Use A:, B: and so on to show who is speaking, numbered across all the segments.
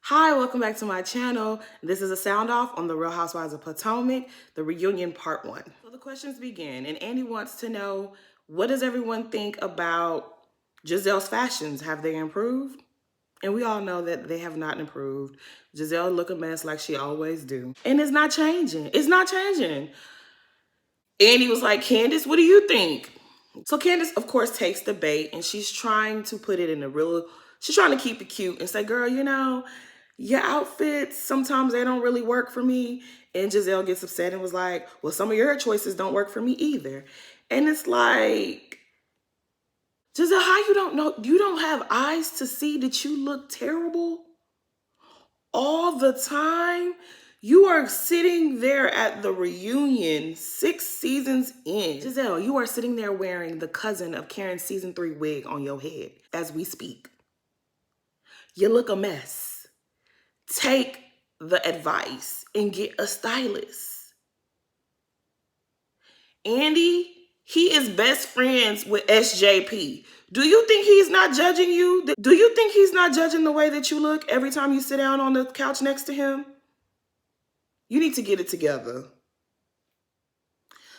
A: Hi, welcome back to my channel. This is a sound off on the Real Housewives of Potomac, the reunion part one. So the questions begin, and Andy wants to know, what does everyone think about Giselle's fashions? Have they improved? And we all know that they have not improved. Giselle look a mess like she always do. And it's not changing. It's not changing. Andy was like, Candace, what do you think? So Candace, of course, takes the bait and she's trying to put it in a real, she's trying to keep it cute and say, girl, your outfits, sometimes they don't really work for me. And Giselle gets upset and was like, well, some of your choices don't work for me either. And it's like, Giselle, how you don't know, you don't have eyes to see that you look terrible all the time? You are sitting there at the reunion 6 seasons in. Giselle, you are sitting there wearing the cousin of Karen's season 3 wig on your head as we speak. You look a mess. Take the advice and get a stylist. Andy, he is best friends with SJP. Do you think he's not judging you? Do you think he's not judging the way that you look every time you sit down on the couch next to him? You need to get it together.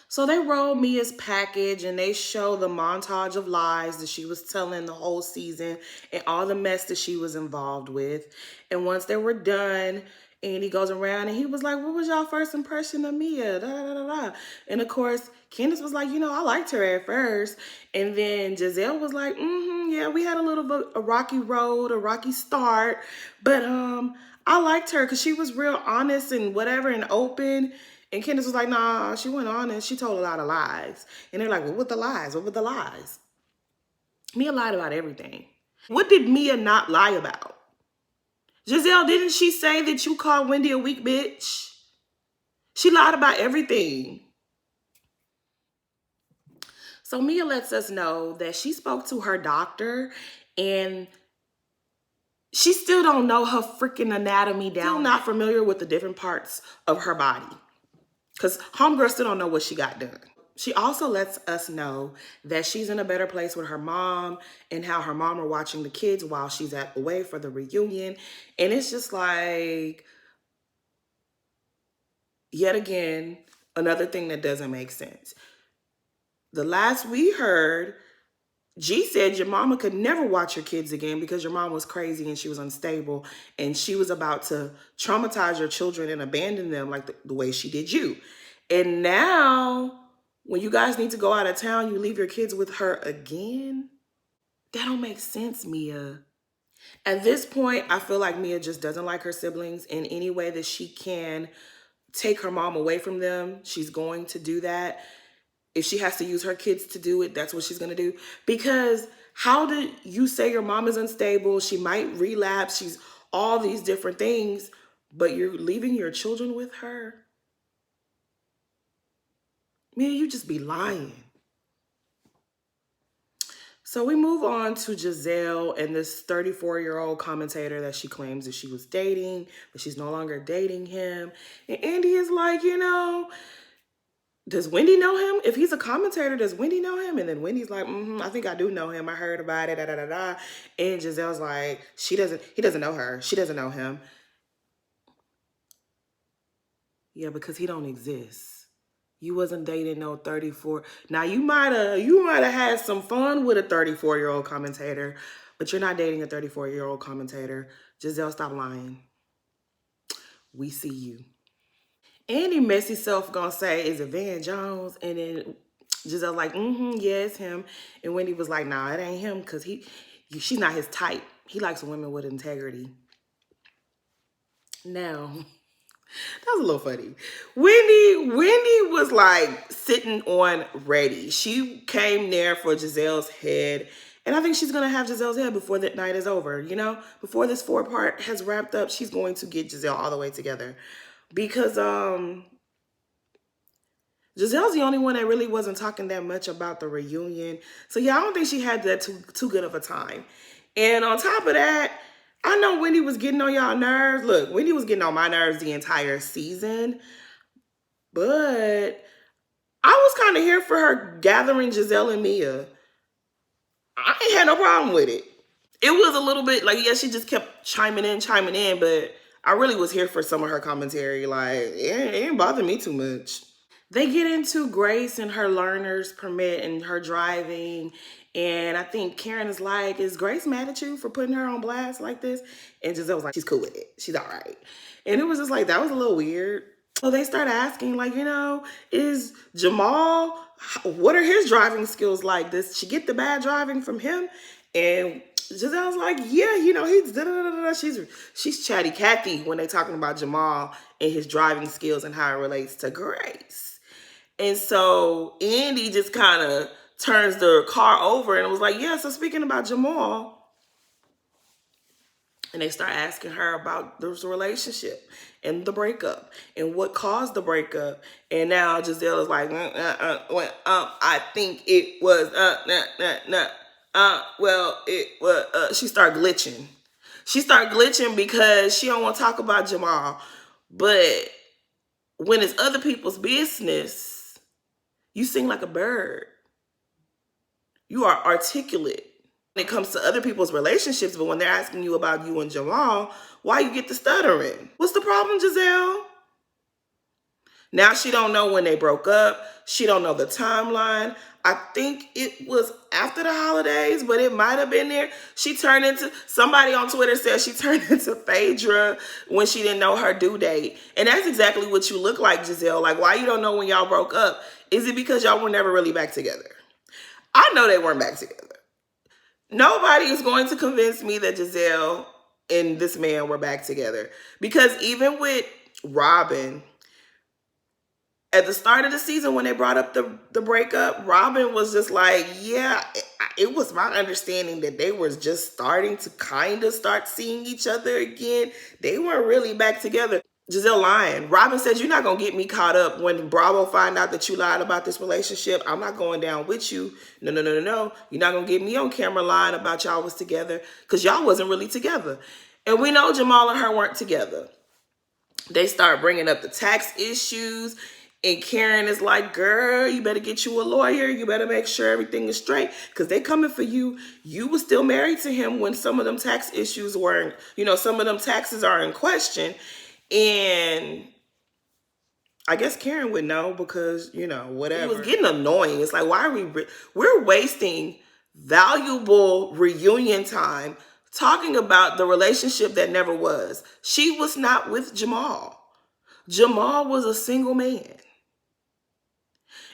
A: So they roll Mia's package and they show the montage of lies that she was telling the whole season and all the mess that she was involved with. And once they were done, Andy goes around and he was like, what was y'all first impression of Mia? Da, da, da, da. And of course, Candace was like, I liked her at first. And then Giselle was like, yeah, we had a little bit a rocky road, a rocky start. But I liked her because she was real honest and whatever and open. And Candace was like, nah, she wasn't honest. She told a lot of lies. And they're like, well, what the lies? What were the lies? Mia lied about everything. What did Mia not lie about? Giselle, didn't she say that you called Wendy a weak bitch? She lied about everything. So Mia lets us know that she spoke to her doctor and she still don't know her freaking anatomy down. Still not familiar with the different parts of her body. Because homegirl still don't know what she got done. She also lets us know that she's in a better place with her mom and how her mom are watching the kids while she's away for the reunion. And it's just like, yet again, another thing that doesn't make sense. The last we heard, G said your mama could never watch your kids again because your mom was crazy and she was unstable and she was about to traumatize your children and abandon them like the way she did you. And now, when you guys need to go out of town, you leave your kids with her again? That don't make sense, Mia. At this point, I feel like Mia just doesn't like her siblings in any way that she can take her mom away from them. She's going to do that. If she has to use her kids to do it, that's what she's going to do. Because how did you say your mom is unstable? She might relapse. She's all these different things, but you're leaving your children with her? Man, you just be lying. So we move on to Giselle and this 34-year-old commentator that she claims that she was dating, but she's no longer dating him. And Andy is like, does Wendy know him? If he's a commentator, does Wendy know him? And then Wendy's like, I think I do know him. I heard about it, da, da, da, da. And Giselle's like, he doesn't know her. She doesn't know him. Yeah, because he don't exist. You wasn't dating no 34. Now you might have had some fun with a 34-year-old commentator, but you're not dating a 34-year-old commentator. Giselle, stop lying. We see you. Andy messy self gonna say, is it Van Jones? And then Giselle's like, yeah, it's him. And Wendy was like, nah, it ain't him because she's not his type. He likes women with integrity. Now, that was a little funny. Wendy was like sitting on ready. She came there for Giselle's head. And I think she's going to have Giselle's head before that night is over. Before this 4-part has wrapped up, she's going to get Giselle all the way together. Because Giselle's the only one that really wasn't talking that much about the reunion. So yeah, I don't think she had that too good of a time. And on top of that, I know Wendy was getting on y'all nerves. Look, Wendy was getting on my nerves the entire season. But I was kind of here for her gathering Giselle and Mia. I ain't had no problem with it. It was a little bit like, yeah, she just kept chiming in, but I really was here for some of her commentary. Like, it didn't bother me too much. They get into Grace and her learner's permit and her driving. And I think Karen is like, is Grace mad at you for putting her on blast like this? And Giselle was like, she's cool with it. She's all right. And it was just like, that was a little weird. So they start asking, like, is Jamal, what are his driving skills like? Does she get the bad driving from him? And Giselle's like, yeah, he's da-da-da-da-da. She's chatty Cathy when they talking about Jamal and his driving skills and how it relates to Grace. And so Andy just kind of turns the car over and was like, yeah, so speaking about Jamal. And they start asking her about this relationship and the breakup and what caused the breakup. And now Giselle is like, I think it was, it was, she started glitching. She started glitching because she don't want to talk about Jamal. But when it's other people's business, you sing like a bird. You are articulate when it comes to other people's relationships, but when they're asking you about you and Jamal, why you get the stuttering? What's the problem, Giselle? Now she don't know when they broke up. She don't know the timeline. I think it was after the holidays, but it might have been there. Somebody on Twitter said she turned into Phaedra when she didn't know her due date. And that's exactly what you look like, Giselle. Like, why you don't know when y'all broke up? Is it because y'all were never really back together? I know they weren't back together. Nobody is going to convince me that Giselle and this man were back together. Because even with Robin, at the start of the season when they brought up the breakup, Robin was just like, yeah, it was my understanding that they were just starting to kind of start seeing each other again. They weren't really back together. Giselle lying. Robin said, you're not going to get me caught up when Bravo find out that you lied about this relationship. I'm not going down with you. No. You're not going to get me on camera lying about y'all was together because y'all wasn't really together. And we know Jamal and her weren't together. They start bringing up the tax issues. And Karen is like, girl, you better get you a lawyer. You better make sure everything is straight because they coming for you. You were still married to him when some of them tax issues weren't, some of them taxes are in question. And I guess Karen would know because, whatever. It was getting annoying. It's like, why are we're wasting valuable reunion time talking about the relationship that never was. She was not with Jamal. Jamal was a single man.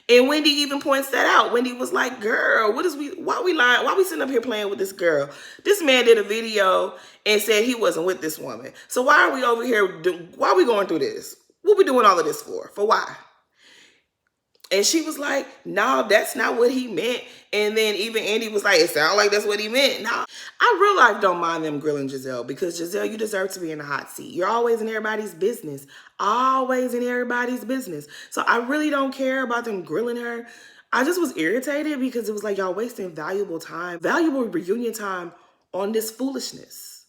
A: And Wendy even points that out. Wendy was like, girl, why we lying? Why we sitting up here playing with this girl? This man did a video and said he wasn't with this woman. So why are we over here? Why are we going through this? What we doing all of this for? For why? And she was like, no, that's not what he meant. And then even Andy was like, it sounds like that's what he meant. No, I real life don't mind them grilling Giselle because Giselle, you deserve to be in the hot seat. You're always in everybody's business. Always in everybody's business. So I really don't care about them grilling her. I just was irritated because it was like y'all wasting valuable time, valuable reunion time on this foolishness,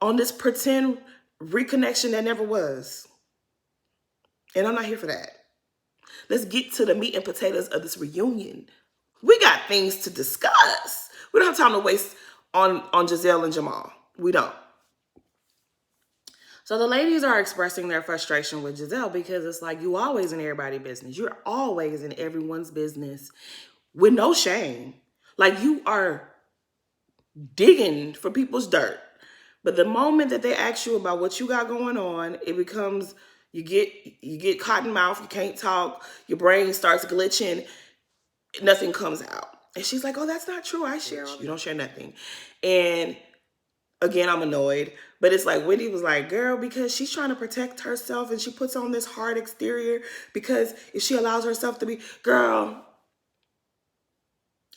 A: on this pretend reconnection that never was. And I'm not here for that. Let's get to the meat and potatoes of this reunion. We got things to discuss. We don't have time to waste on Giselle and Jamal. We don't. So the ladies are expressing their frustration with Giselle because it's like, you always in everybody's business. You're always in everyone's business with no shame. Like, you are digging for people's dirt. But the moment that they ask you about what you got going on, it becomes, you get cotton mouth, you can't talk, your brain starts glitching, nothing comes out. And she's like, oh, that's not true. I share. You don't share nothing. And again, I'm annoyed. But it's like, Wendy was like, girl, because she's trying to protect herself and she puts on this hard exterior because if she allows herself to be, girl,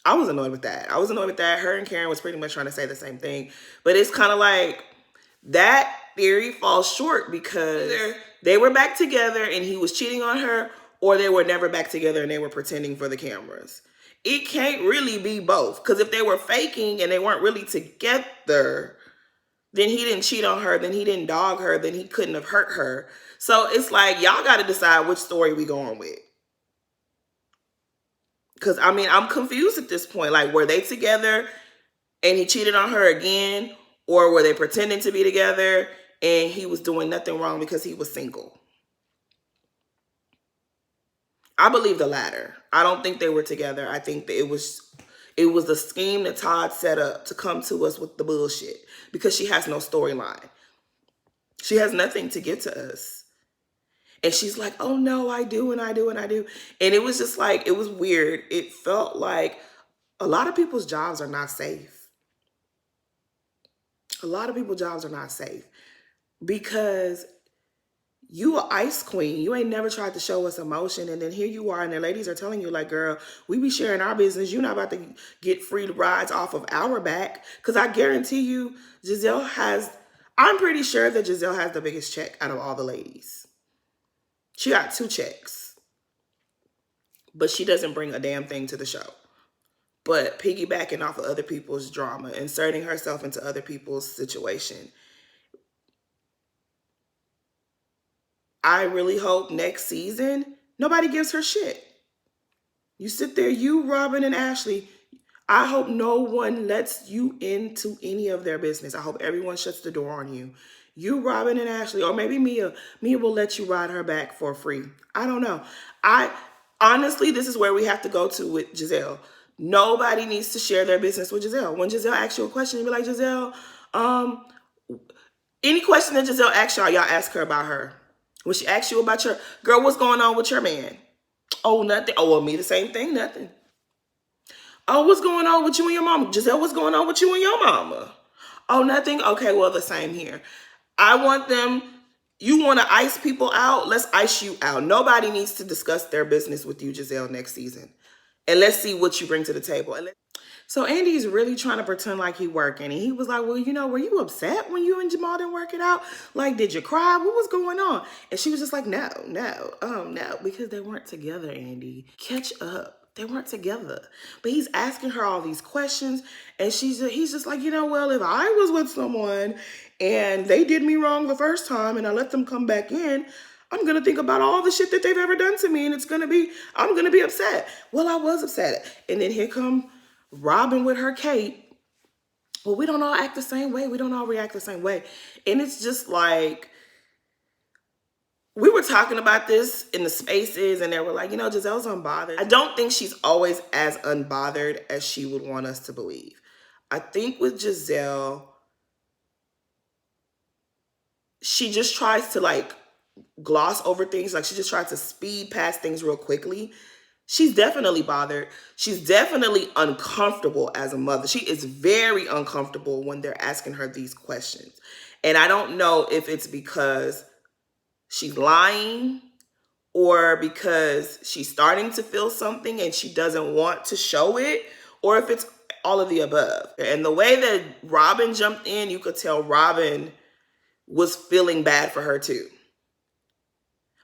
A: I was annoyed with that. Her and Karen was pretty much trying to say the same thing. But it's kind of like, that theory falls short because they were back together and he was cheating on her, or they were never back together and they were pretending for the cameras. It can't really be both, because if they were faking and they weren't really together, then he didn't cheat on her, then he didn't dog her, then he couldn't have hurt her. So it's like, y'all got to decide which story we going with. Because, I mean, I'm confused at this point. Like, were they together and he cheated on her again, or were they pretending to be together and he was doing nothing wrong because he was single? I believe the latter. I don't think they were together. I think that it was the scheme that Todd set up to come to us with the bullshit, because she has no storyline. She has nothing to get to us. And she's like, oh no, I do, and I do, and I do. And it was just like, it was weird. It felt like a lot of people's jobs are not safe. A lot of people's jobs are not safe because you a ice queen. You ain't never tried to show us emotion. And then here you are, and the ladies are telling you like, girl, we be sharing our business. You're not about to get free rides off of our back. Because I guarantee you, I'm pretty sure that Giselle has the biggest check out of all the ladies. She got 2 checks. But she doesn't bring a damn thing to the show. But piggybacking off of other people's drama, inserting herself into other people's situation. I really hope next season, nobody gives her shit. You sit there, you, Robin, and Ashley. I hope no one lets you into any of their business. I hope everyone shuts the door on you. You, Robin, and Ashley, or maybe Mia. Mia will let you ride her back for free. I don't know. Honestly, this is where we have to go to with Giselle. Nobody needs to share their business with Giselle. When Giselle asks you a question, you be like, Giselle, any question that Giselle asks y'all ask her about her. When she asks you about your, girl, what's going on with your man? Oh, nothing. Oh, well, me, the same thing, nothing. Oh, what's going on with you and your mama? Giselle, what's going on with you and your mama? Oh, nothing? Okay, well, the same here. I want them, you want to ice people out? Let's ice you out. Nobody needs to discuss their business with you, Giselle, next season. And let's see what you bring to the table. So Andy's really trying to pretend like he working. And he was like, well, you know, were you upset when you and Jamal didn't work it out? Like, did you cry? What was going on? And she was just like, no, because they weren't together, Andy. Catch up. They weren't together. But he's asking her all these questions. And he's just like, you know, well, if I was with someone and they did me wrong the first time and I let them come back in, I'm going to think about all the shit that they've ever done to me. And I'm going to be upset. Well, I was upset. And then here come Robin with her cape. Well, we don't all act the same way. We don't all react the same way. And it's just like, we were talking about this in the spaces and they were like, you know, Giselle's unbothered. I don't think she's always as unbothered as she would want us to believe. I think with Giselle, she just tries to like gloss over things. Like she just tries to speed past things real quickly. She's definitely bothered. She's definitely uncomfortable as a mother. She is very uncomfortable when they're asking her these questions. And I don't know if it's because she's lying or because she's starting to feel something and she doesn't want to show it, or if it's all of the above. And the way that Robin jumped in, you could tell Robin was feeling bad for her too.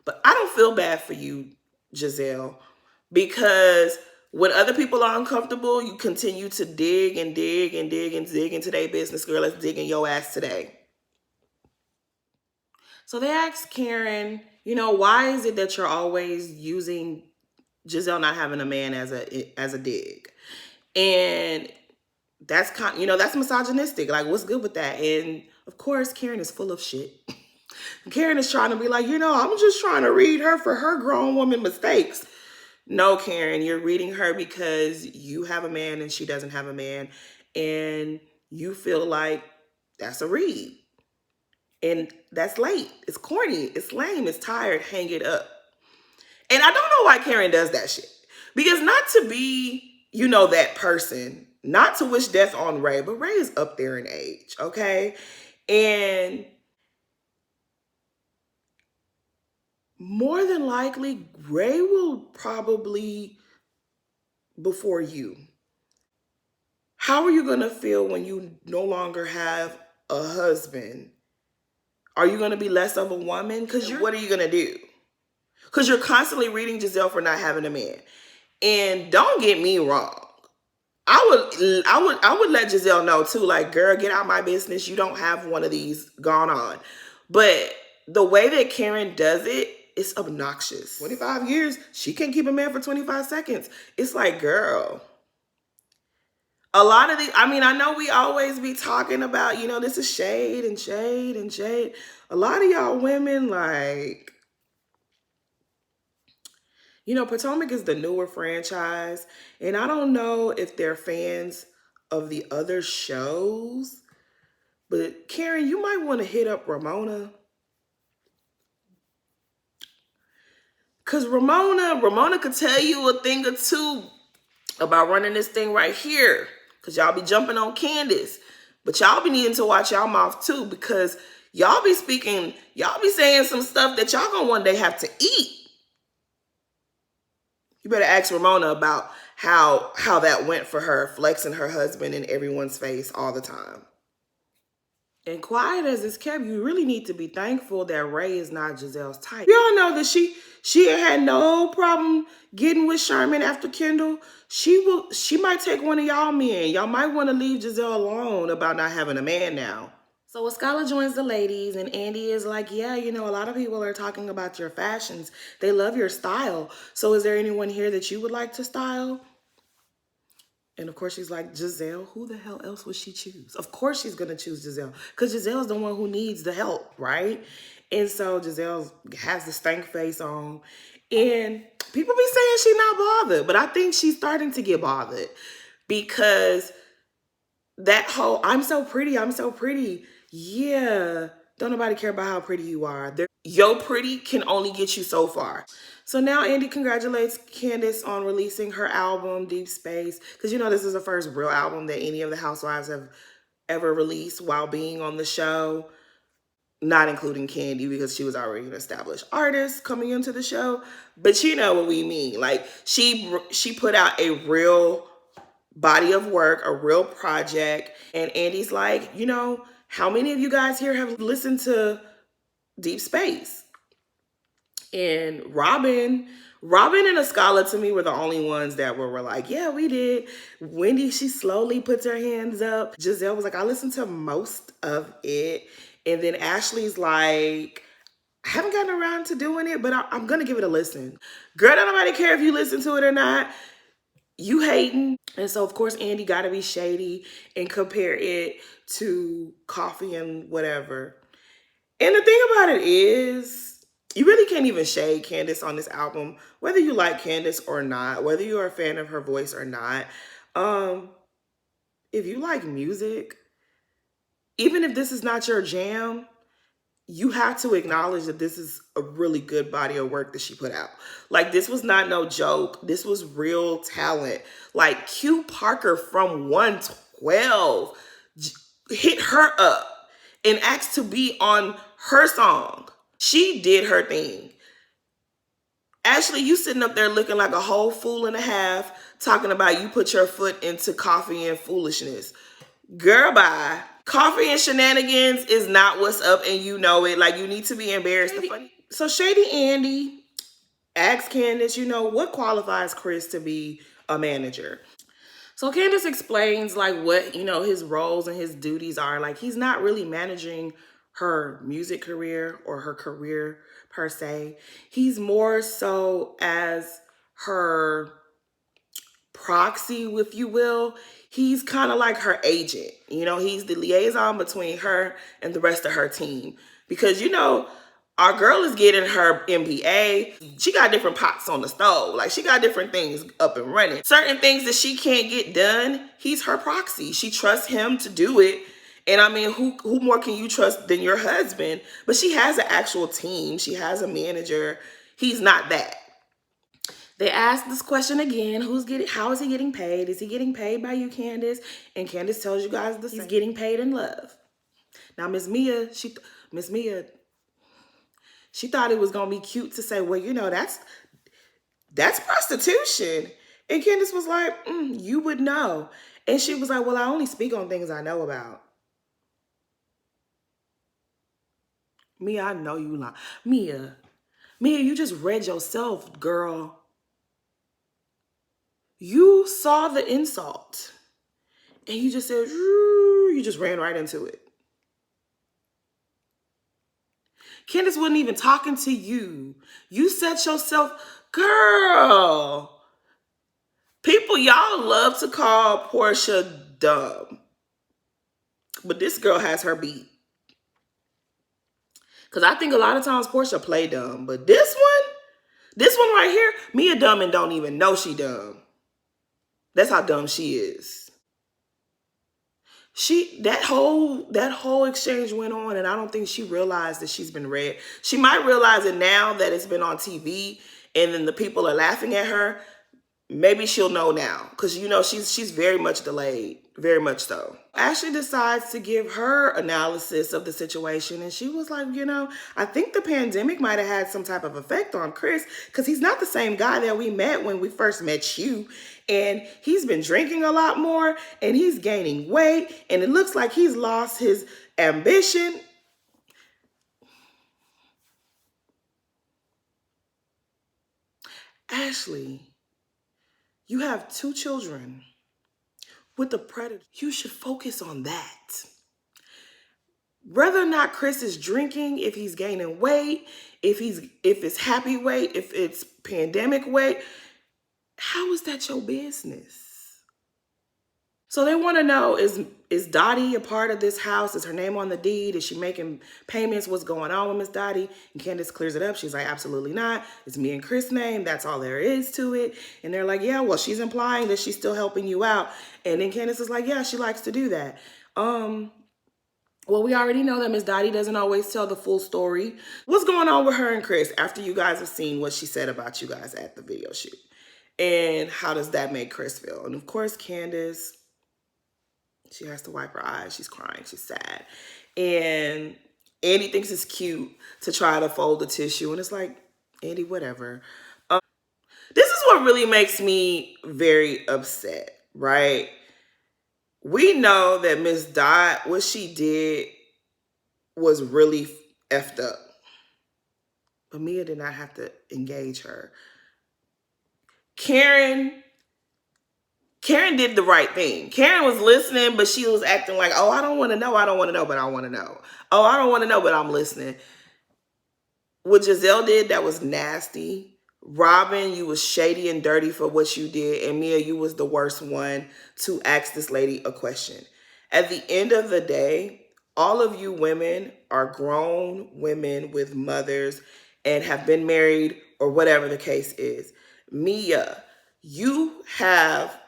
A: But I don't feel bad for you, Giselle, because when other people are uncomfortable, you continue to dig and dig and dig and dig into their business. Girl, let's dig in your ass today. So they asked Karen, you know, why is it that you're always using Giselle not having a man as a dig? And that's that's misogynistic. Like, what's good with that? And of course, Karen is full of shit. Karen is trying to be like, you know, I'm just trying to read her for her grown woman mistakes. No, Karen, you're reading her because you have a man and she doesn't have a man. And you feel like that's a read. And that's late. It's corny. It's lame. It's tired. Hang it up. And I don't know why Karen does that shit. Because not to be, you know, that person, not to wish death on Ray, but Ray is up there in age, okay? And more than likely, Ray will probably before you. How are you going to feel when you no longer have a husband? Are you going to be less of a woman? Because what are you going to do? Because you're constantly reading Giselle for not having a man. And don't get me wrong. I would let Giselle know too, like, girl, get out my business. You don't have one of these gone on. But the way that Karen does it, it's obnoxious. 25 years, she can't keep a man for 25 seconds. It's like, girl, A lot of the, I mean, I know we always be talking about, you know, this is shade and shade and shade. A lot of y'all women, like, you know, Potomac is the newer franchise, and I don't know if they're fans of the other shows, but Karen, you might want to hit up Ramona. Cause Ramona could tell you a thing or two about running this thing right here. Cause y'all be jumping on Candace. But y'all be needing to watch y'all mouth too, because y'all be speaking, y'all be saying some stuff that y'all gonna one day have to eat. You better ask Ramona about how that went for her, flexing her husband in everyone's face all the time. And quiet as it's kept, you really need to be thankful that Ray is not Giselle's type. Y'all know that she had no problem getting with Sherman after Kendall. She might take one of y'all men. Y'all might want to leave Giselle alone about not having a man now. So Escala joins the ladies, and Andy is like, yeah, you know, a lot of people are talking about your fashions. They love your style. So is there anyone here that you would like to style? And of course, she's like, Giselle, who the hell else would she choose? Of course she's going to choose Giselle, because Giselle's the one who needs the help, right? And so Giselle has the stank face on. And people be saying she's not bothered, but I think she's starting to get bothered, because that whole, I'm so pretty, I'm so pretty. Yeah, don't nobody care about how pretty you are. Yo pretty can only get you so far. So now Andy congratulates Candace on releasing her album, Deep Space, because you know this is the first real album that any of the housewives have ever released while being on the show, not including Candy because she was already an established artist coming into the show. But you know what we mean. Like she put out a real body of work, a real project, and Andy's like, you know, how many of you guys here have listened to Deep Space? And Robin and Escala to me were the only ones that were like, yeah, we did. Wendy, she slowly puts her hands up. Giselle was like, I listened to most of it. And then Ashley's like, I haven't gotten around to doing it, but I'm going to give it a listen. Girl, don't nobody care if you listen to it or not. You hating. And so, of course, Andy got to be shady and compare it to Coffee and whatever. And the thing about it is, you really can't even shade Candace on this album, whether you like Candace or not, whether you're a fan of her voice or not. If you like music, even if this is not your jam, you have to acknowledge that this is a really good body of work that she put out. Like, this was not no joke. This was real talent. Like, Q Parker from 112 hit her up and asked to be on her song. She did her thing. Ashley, you sitting up there looking like a whole fool and a half, talking about you put your foot into Coffee and foolishness. Girl, bye. Coffee and shenanigans is not what's up, and you know it. Like, you need to be embarrassed. So Shady Andy asked Candace, you know, what qualifies Chris to be a manager? So Candace explains like what, you know, his roles and his duties are. Like, he's not really managing her music career or her career per se. He's more so as her proxy, if you will. He's kind of like her agent. You know, he's the liaison between her and the rest of her team. Because, you know, our girl is getting her MBA. She got different pots on the stove. Like, she got different things up and running. Certain things that she can't get done, he's her proxy. She trusts him to do it. And I mean, who more can you trust than your husband? But she has an actual team. She has a manager. He's not that. They asked this question again, how is he getting paid? Is he getting paid by you, Candace? And Candace tells you guys the same. He's getting paid in love. Now, Miss Mia, she thought it was gonna be cute to say, well, you know, that's prostitution. And Candace was like, you would know. And she was like, well, I only speak on things I know about. Mia, I know you lie. Mia, you just read yourself, girl. You saw the insult. And you just said, you just ran right into it. Candace wasn't even talking to you. You said yourself, girl. People People, y'all love to call Portia dumb, but this girl has her beat. Because I think a lot of times Portia play dumb, but this one right here, Mia dumb and don't even know she dumb. That's how dumb she is. That whole exchange went on, and I don't think she realized that she's been read. She might realize it now that it's been on TV, and then the people are laughing at her. Maybe she'll know now, because you know she's very much delayed, very much so. Ashley decides to give her analysis of the situation, and she was like, I think the pandemic might have had some type of effect on Chris, because he's not the same guy that we met when we first met you, and he's been drinking a lot more, and he's gaining weight, and it looks like he's lost his ambition. Ashley, you have 2 children with a predator. You should focus on that. Whether or not Chris is drinking, if he's gaining weight, if it's happy weight, if it's pandemic weight, how is that your business? So they want to know, is Dottie a part of this house? Is her name on the deed? Is she making payments? What's going on with Miss Dottie? And Candace clears it up. She's like, absolutely not. It's me and Chris' name. That's all there is to it. And they're like, yeah, well, she's implying that she's still helping you out. And then Candace is like, yeah, she likes to do that. Well, we already know that Miss Dottie doesn't always tell the full story. What's going on with her and Chris after you guys have seen what she said about you guys at the video shoot? And how does that make Chris feel? And of course, Candace, she has to wipe her eyes. She's crying. She's sad. And Andy thinks it's cute to try to fold the tissue. And it's like, Andy, whatever. This is what really makes me very upset, right? We know that Miss Dot, what she did was really effed up. But Mia did not have to engage her. Karen did the right thing. Karen was listening, but she was acting like, oh, I don't want to know. I don't want to know, but I want to know. Oh, I don't want to know, but I'm listening. What Giselle did, that was nasty. Robin, you was shady and dirty for what you did. And Mia, you was the worst one to ask this lady a question. At the end of the day, all of you women are grown women with mothers and have been married or whatever the case is. Mia, you have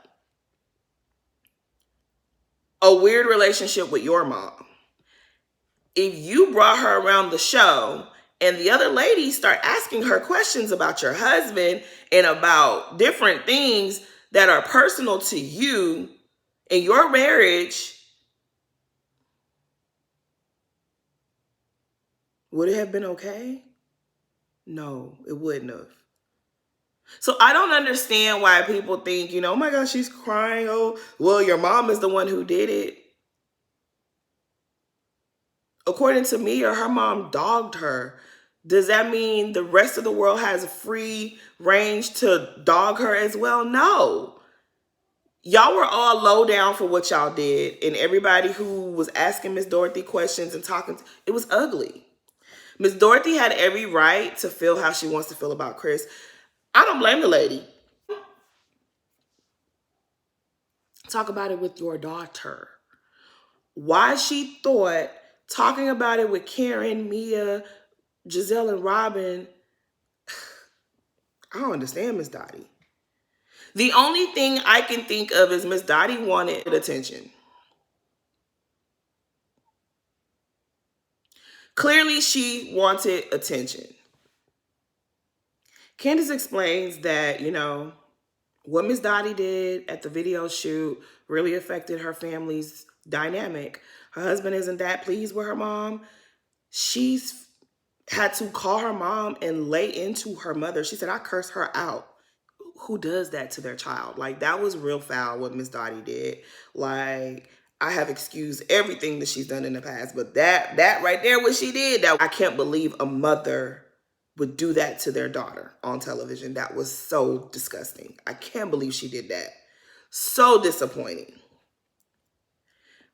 A: a weird relationship with your mom. If you brought her around the show and the other ladies start asking her questions about your husband and about different things that are personal to you in your marriage, would it have been okay? No, it wouldn't have. So I don't understand why people think, oh my gosh, she's crying. Oh, well, your mom is the one who did it. According to Mia, her mom dogged her. Does that mean the rest of the world has free range to dog her as well? No. Y'all were all low down for what y'all did. And everybody who was asking Miss Dorothy questions and talking, it was ugly. Miss Dorothy had every right to feel how she wants to feel about Chris. I don't blame the lady. Talk about it with your daughter. Why she thought talking about it with Karen, Mia, Giselle, and Robin, I don't understand Miss Dottie. The only thing I can think of is Miss Dottie wanted attention. Clearly, she wanted attention. Candace explains that, what Miss Dottie did at the video shoot really affected her family's dynamic. Her husband isn't that pleased with her mom. She's had to call her mom and lay into her mother. She said, I cursed her out. Who does that to their child? Like, that was real foul what Miss Dottie did. Like, I have excused everything that she's done in the past, but that right there, what she did, that I can't believe a mother would do that to their daughter on television. That was so disgusting. I can't believe she did that. So disappointing.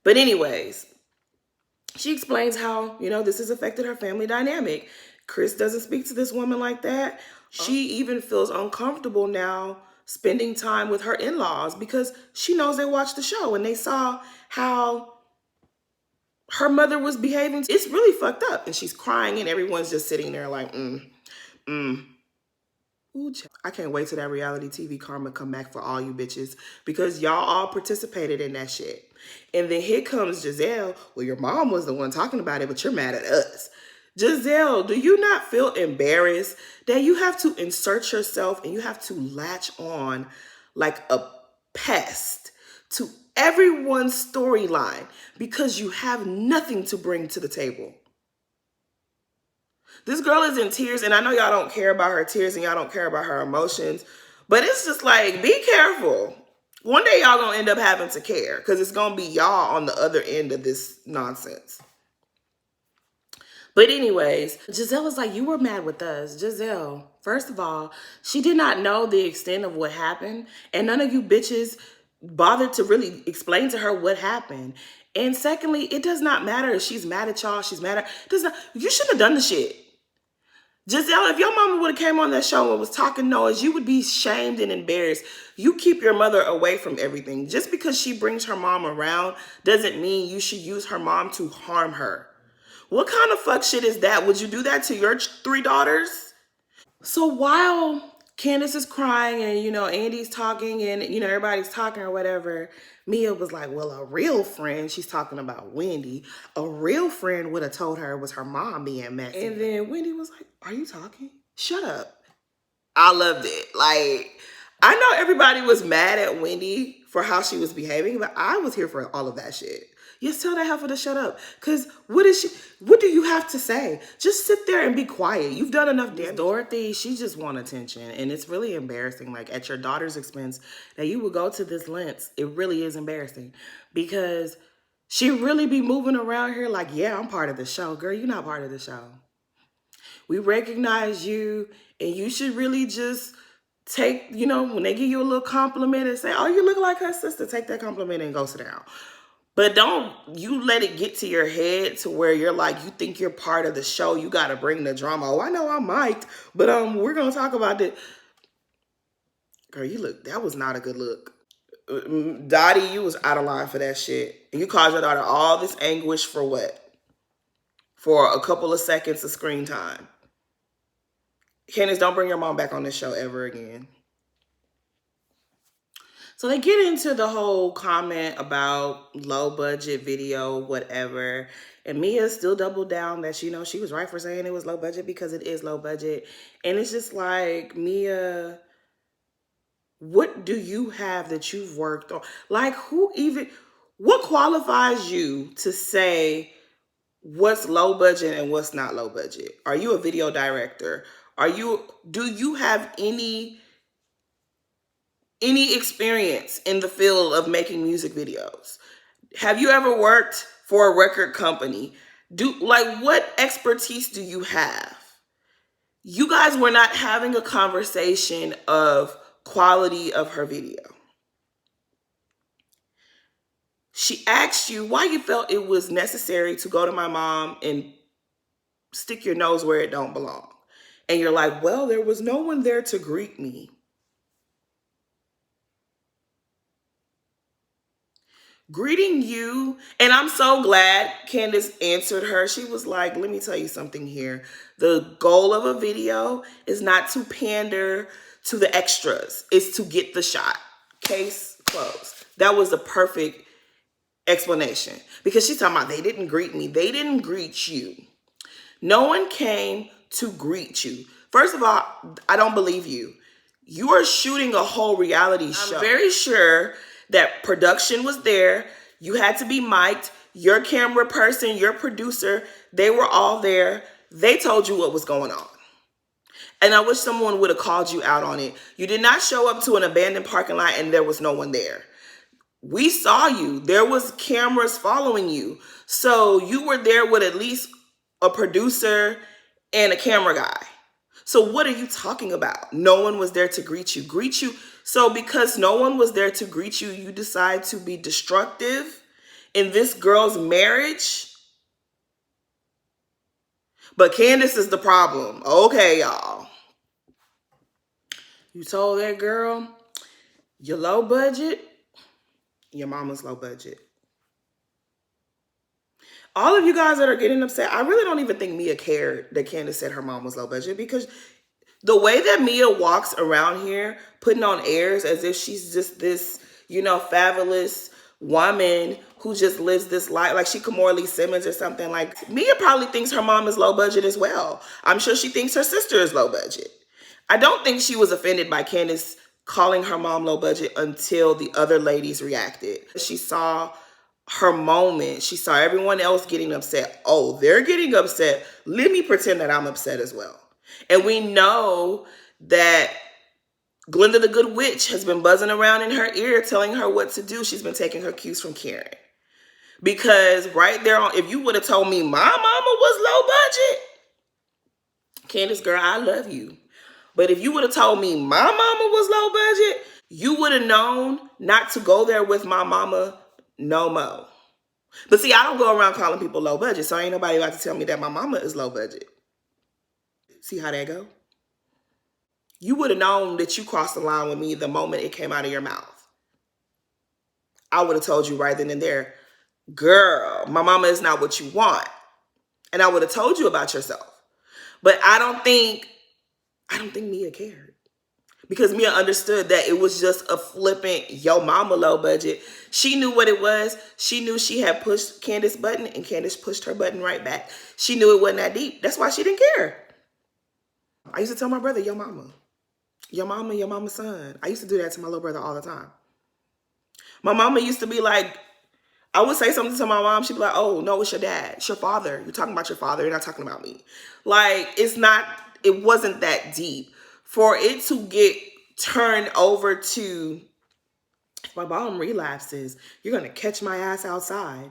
A: But anyways, she explains how, this has affected her family dynamic. Chris doesn't speak to this woman like that. She even feels uncomfortable now spending time with her in-laws because she knows they watched the show and they saw how her mother was behaving. It's really fucked up. And she's crying and everyone's just sitting there like, mm. Ooh, I can't wait till that reality TV karma come back for all you bitches because y'all all participated in that shit. And then here comes Giselle. Well, your mom was the one talking about it, but you're mad at us. Giselle, do you not feel embarrassed that you have to insert yourself and you have to latch on like a pest to everyone's storyline because you have nothing to bring to the table? This girl is in tears, and I know y'all don't care about her tears and y'all don't care about her emotions, but it's just like, be careful. One day y'all gonna end up having to care because it's gonna be y'all on the other end of this nonsense. But anyways, Giselle is like, you were mad with us. Giselle, first of all, she did not know the extent of what happened, and none of you bitches bothered to really explain to her what happened. And secondly, it does not matter if she's mad at y'all, she's mad at, you shouldn't have done the shit. Giselle, if your mama would have came on that show and was talking noise, you would be shamed and embarrassed. You keep your mother away from everything. Just because she brings her mom around doesn't mean you should use her mom to harm her. What kind of fuck shit is that? Would you do that to your 3 daughters? So while Candace is crying and, Andy's talking and, everybody's talking or whatever, Mia was like, well, a real friend, she's talking about Wendy, a real friend would have told her it was her mom being messy. And then Wendy was like, are you talking? Shut up. I loved it. Like, I know everybody was mad at Wendy for how she was behaving, but I was here for all of that shit. Just tell that heifer to shut up. Because what do you have to say? Just sit there and be quiet. You've done enough damage. Dorothy, she just want attention. And it's really embarrassing, like at your daughter's expense, that you would go to this lengths. It really is embarrassing. Because she really be moving around here like, yeah, I'm part of the show. Girl, you're not part of the show. We recognize you, and you should really just take, when they give you a little compliment and say, oh, you look like her sister, take that compliment and go sit down. But don't you let it get to your head to where you're like, you think you're part of the show. You got to bring the drama. Oh, I know I'm mic'd, but we're going to talk about it. Girl, that was not a good look. Dottie, you was out of line for that shit. And you caused your daughter all this anguish for what? For a couple of seconds of screen time. Candace, don't bring your mom back on this show ever again. So they get into the whole comment about low budget video, whatever. And Mia still doubled down that, she was right for saying it was low budget because it is low budget. And it's just like, Mia, what do you have that you've worked on? Like, what qualifies you to say what's low budget and what's not low budget? Are you a video director? Do you have any experience in the field of making music videos? Have you ever worked for a record company? What expertise do you have? You guys were not having a conversation of quality of her video. She asked you why you felt it was necessary to go to my mom and stick your nose where it don't belong. And you're like, well, there was no one there to greet me. Greeting you, and I'm so glad Candace answered her. She was like, let me tell you something here. The goal of a video is not to pander to the extras. It's to get the shot. Case closed. That was a perfect explanation. Because she's talking about they didn't greet me. They didn't greet you. No one came to greet you. First of all, I don't believe you. You are shooting a whole reality show. I'm very sure that production was there. You had to be mic'd. Your camera person, your producer, they were all there. They told you what was going on. And I wish someone would have called you out on it. You did not show up to an abandoned parking lot and there was no one there. We saw you. There was cameras following you. So you were there with at least a producer and a camera guy. So what are you talking about? No one was there to greet you. So because no one was there to greet you, you decide to be destructive in this girl's marriage? But Candace is the problem. Okay, y'all. You told that girl, You're low budget, your mama's low budget. All of you guys that are getting upset, I really don't even think Mia cared that Candace said her mom was low budget, because the way that Mia walks around here putting on airs as if she's just this, fabulous woman who just lives this life like she Kamora Lee Simmons or something. Like, Mia probably thinks her mom is low budget as well. I'm sure she thinks her sister is low budget. I don't think she was offended by Candace calling her mom low budget until the other ladies reacted. She saw her moment. She saw everyone else getting upset. Oh, they're getting upset. Let me pretend that I'm upset as well. And we know that Glenda the Good Witch has been buzzing around in her ear telling her what to do. She's been taking her cues from Karen. Because right there, if you would have told me my mama was low budget, Candace, girl, I love you. But if you would have told me my mama was low budget, you would have known not to go there with my mama no more. But see, I don't go around calling people low budget, so ain't nobody about to tell me that my mama is low budget. See how that go? You would have known that you crossed the line with me the moment it came out of your mouth. I would have told you right then and there, girl, my mama is not what you want. And I would have told you about yourself. But I don't think Mia cared. Because Mia understood that it was just a flippant, yo mama low budget. She knew what it was. She knew she had pushed Candace's button and Candace pushed her button right back. She knew it wasn't that deep. That's why she didn't care. I used to tell my brother, yo mama. Your mama, your mama's son. I used to do that to my little brother all the time. My mama used to be like, I would say something to my mom. She'd be like, oh, no, it's your dad. It's your father. You're talking about your father. You're not talking about me. Like, it wasn't that deep. For it to get turned over to, if my mom relapses, you're going to catch my ass outside.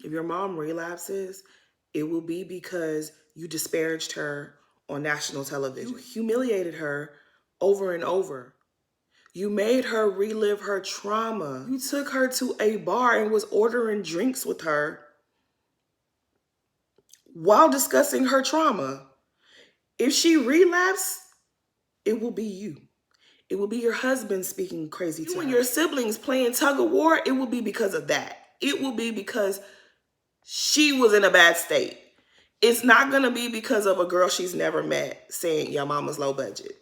A: If your mom relapses, it will be because you disparaged her on national television. You humiliated her over and over. You made her relive her trauma. You took her to a bar and was ordering drinks with her while discussing her trauma. If she relapses, it will be you. It will be your husband speaking crazy to you. And your siblings playing tug of war, it will be because of that. It will be because she was in a bad state. It's not going to be because of a girl she's never met saying your mama's low budget.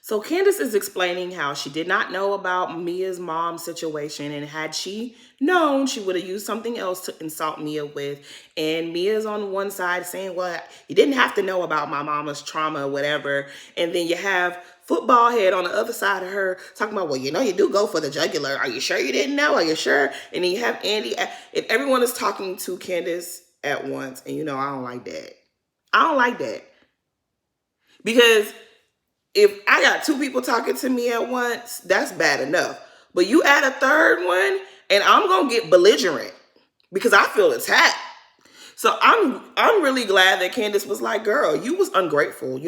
A: So Candace is explaining how she did not know about Mia's mom's situation, and had she known, she would have used something else to insult Mia with. And Mia's on one side saying, well, you didn't have to know about my mama's trauma or whatever. And then you have Football Head on the other side of her talking about, well, you do go for the jugular. Are you sure you didn't know? Are you sure? And then you have Andy, and everyone is talking to Candace at once. And I don't like that. I don't like that. Because if I got two people talking to me at once, that's bad enough. But you add a third one, and I'm going to get belligerent because I feel attacked. So I'm really glad that Candace was like, girl, you was ungrateful.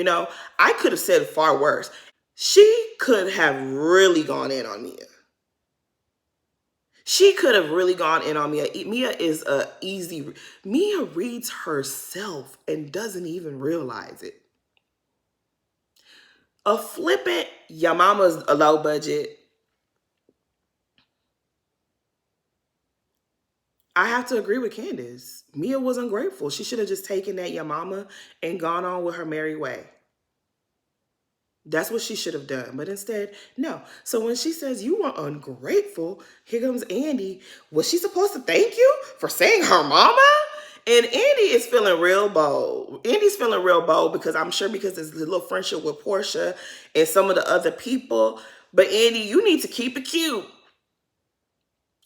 A: I could have said far worse. She could have really gone in on Mia. She could have really gone in on Mia. Mia reads herself and doesn't even realize it. A flippant, your mama's a low budget. I have to agree with Candace. Mia was ungrateful. She should have just taken that your mama and gone on with her merry way. That's what she should have done. But instead, no. So when she says you were ungrateful, here comes Andy. Was she supposed to thank you for saying her mama? And Andy is feeling real bold. Andy's feeling real bold because I'm sure because there's a little friendship with Portia and some of the other people. But Andy, you need to keep it cute.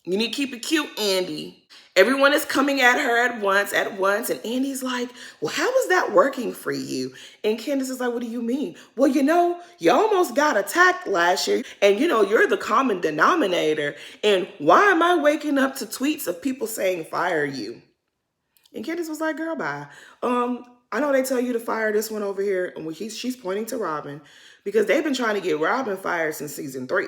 A: You need to keep it cute, Andy. Everyone is coming at her at once. And Andy's like, well, how was that working for you? And Candace is like, what do you mean? Well, you almost got attacked last year. And, you're the common denominator. And why am I waking up to tweets of people saying fire you? And Candace was like, girl, bye. I know they tell you to fire this one over here. And she's pointing to Robin because they've been trying to get Robin fired since season 3.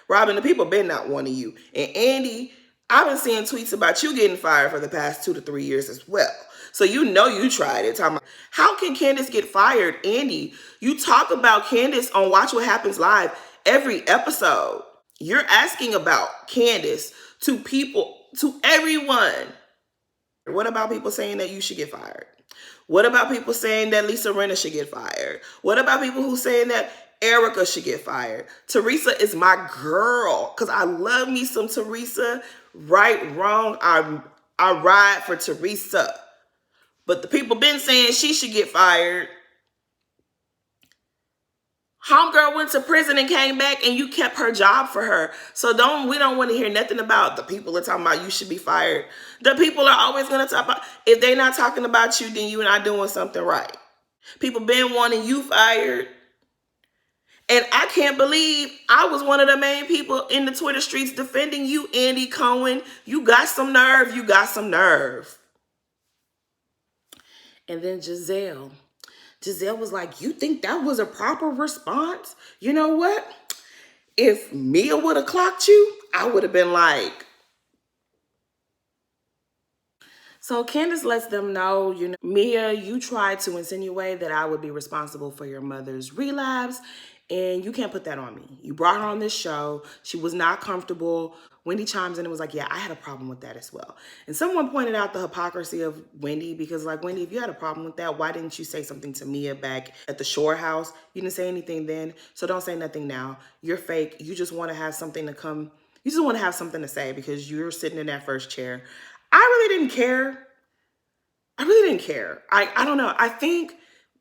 A: Robin, the people been not wanting you. And Andy, I've been seeing tweets about you getting fired for the past 2 to 3 years as well. So you know you tried it. Talking about, how can Candace get fired? Andy, you talk about Candace on Watch What Happens Live every episode. You're asking about Candace to people, to everyone. What about people saying that you should get fired? What about people saying that Lisa Rinna should get fired? What about people who saying that Erica should get fired? Teresa is my girl because I love me some Teresa. Right, wrong, I ride for Teresa. But the people been saying she should get fired. Homegirl went to prison and came back and you kept her job for her. So we don't want to hear nothing about the people are talking about you should be fired. The people are always going to talk about, if they're not talking about you, then you're not doing something right. People been wanting you fired. And I can't believe I was one of the main people in the Twitter streets defending you, Andy Cohen. You got some nerve. You got some nerve. And then Giselle was like, you think that was a proper response? You know what? If Mia would have clocked you, I would have been like. So Candace lets them know, Mia, you tried to insinuate that I would be responsible for your mother's relapse, and you can't put that on me. You brought her on this show. She was not comfortable. Wendy chimes in and was like, yeah, I had a problem with that as well. And someone pointed out the hypocrisy of Wendy because, like, Wendy, if you had a problem with that, why didn't you say something to Mia back at the Shore House? You didn't say anything then, so don't say nothing now. You're fake. You just want to have something to come. You just want to have something to say because you're sitting in that first chair. I really didn't care. I don't know. I think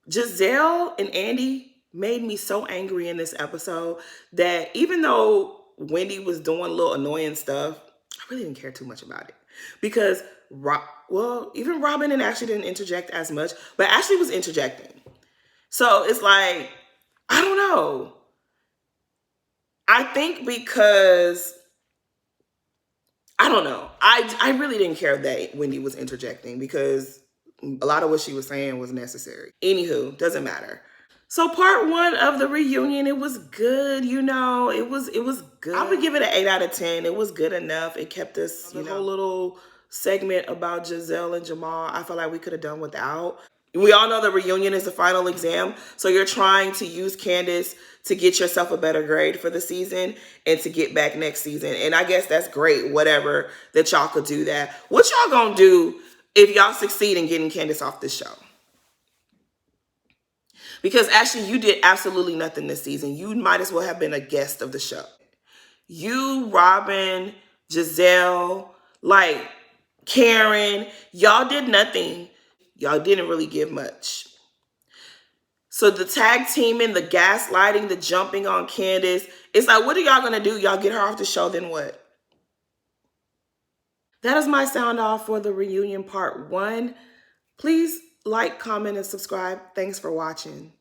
A: Giselle and Andy made me so angry in this episode that even though Wendy was doing little annoying stuff, I really didn't care too much about it. Because, even Robin and Ashley didn't interject as much, but Ashley was interjecting. So it's like, I don't know. I think because, I don't know. I really didn't care that Wendy was interjecting because a lot of what she was saying was necessary. Anywho, doesn't matter. So part 1 of the reunion, it was good, it was good. I would give it an 8 out of 10. It was good enough. It kept us, the whole little segment about Giselle and Jamal, I felt like we could have done without. We all know the reunion is the final exam. So you're trying to use Candace to get yourself a better grade for the season and to get back next season. And I guess that's great, whatever, that y'all could do that. What y'all gonna do if y'all succeed in getting Candace off this show? Because actually, you did absolutely nothing this season. You might as well have been a guest of the show. You, Robin, Giselle, like Karen, y'all did nothing. Y'all didn't really give much. So the tag teaming, the gaslighting, the jumping on Candace, it's like, what are y'all going to do? Y'all get her off the show, then what? That is my sound off for the reunion part 1. Please like, comment, and subscribe. Thanks for watching.